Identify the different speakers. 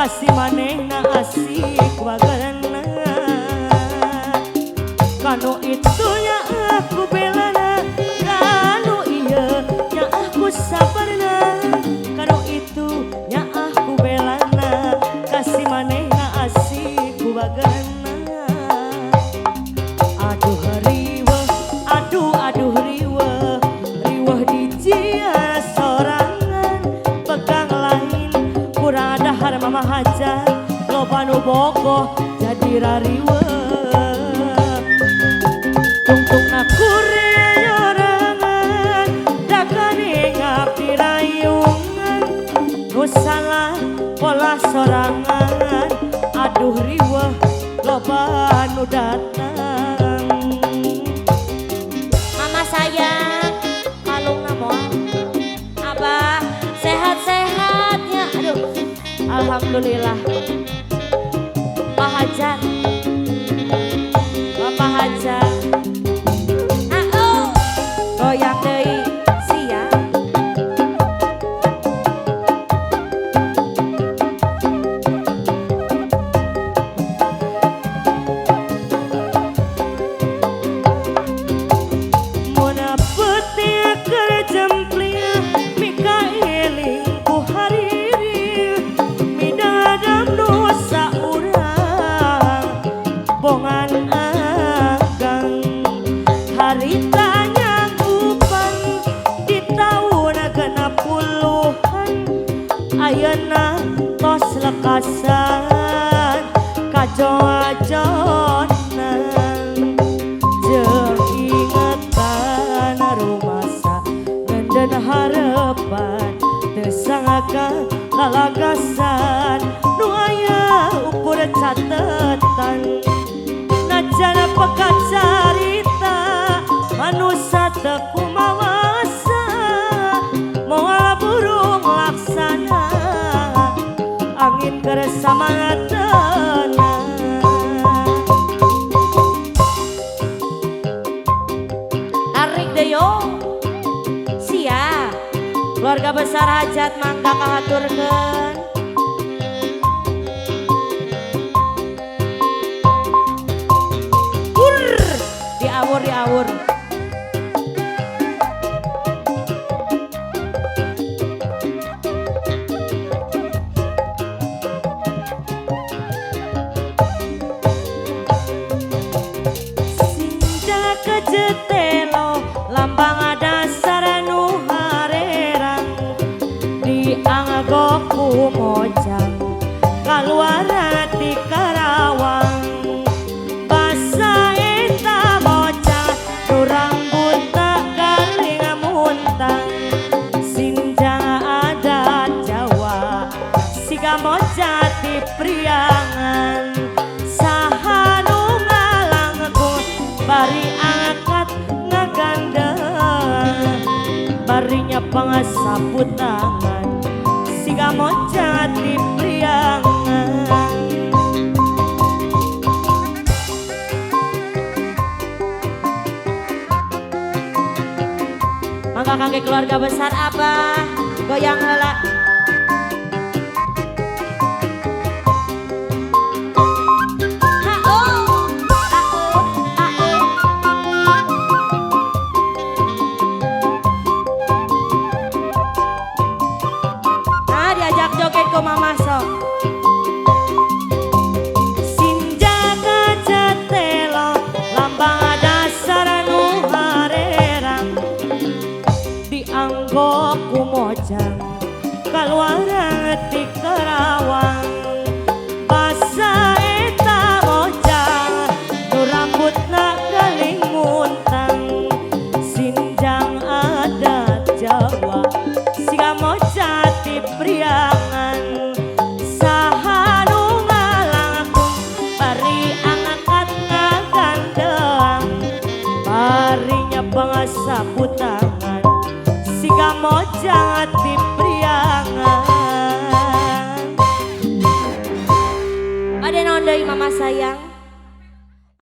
Speaker 1: kasih manehna asik wagarana. Kanu itu nya aku belana, kanu iya nya aku sabarna. Kanu itu nya aku belana, kasih manehna asik wagarana. Aduh riweuh, aduh riweuh, riweuh di jia sorangan. Pegang lain kurang dahar mama haja, loba nu bogoh jadi rariweuh. Tungtungna kurea nyorangan, dakane ngabdi rayungan. Nu salah pola sorangan, aduh riweuh loba nu datang.
Speaker 2: Mama sayang, kalung namoal. Abah sehat-sehatnya. Aduh, alhamdulillah. Pak Hajar, Bapak Hajar. Goyang deui sia.
Speaker 1: Mona peuting keur jempling, mika eling ku hariri. Midadam nu saurang, bongan agang. Harita nyanggupan di tahun genap puluhan. Ayeuna tos lekasan kajojonan. Jeung ingetan rumasa ngenden harepan, teu sangaka lalagasan nu aya ukur catetan. Najan peka carita manusia teu kumawasa, moal burung laksana angin keur samangatna.
Speaker 2: Tarik deh yo. Sia. Keluarga besar hajat mangga kahaturkeun. Diawur.
Speaker 1: Sinja kejetelo lambang dasar nu harerang, dianggo ku mojang kaluar ti Karawang. Basa eta bocah nu rambutna garing muntang, sinjang adat Jawa siga mojah ti priangan. Saha nu ngalangku bari angkat ngagandeng, barinya pangasaput tangan siga mojah ti priangan.
Speaker 2: Mangga kangge keluarga besar Abah, goyang heula. Nah, diajak joget ku mama sok.
Speaker 1: Sinja kajatelo lambang dasar nu harerang, dianggo ku mojang kaluar ti Karawang. Basa eta mojang nu rambutna galing muntang, sinjang adat Jawa siga mojah ti priangan. Saha nu ngalangku bari angkat ngagandeng, barinya pangasaput tangan siga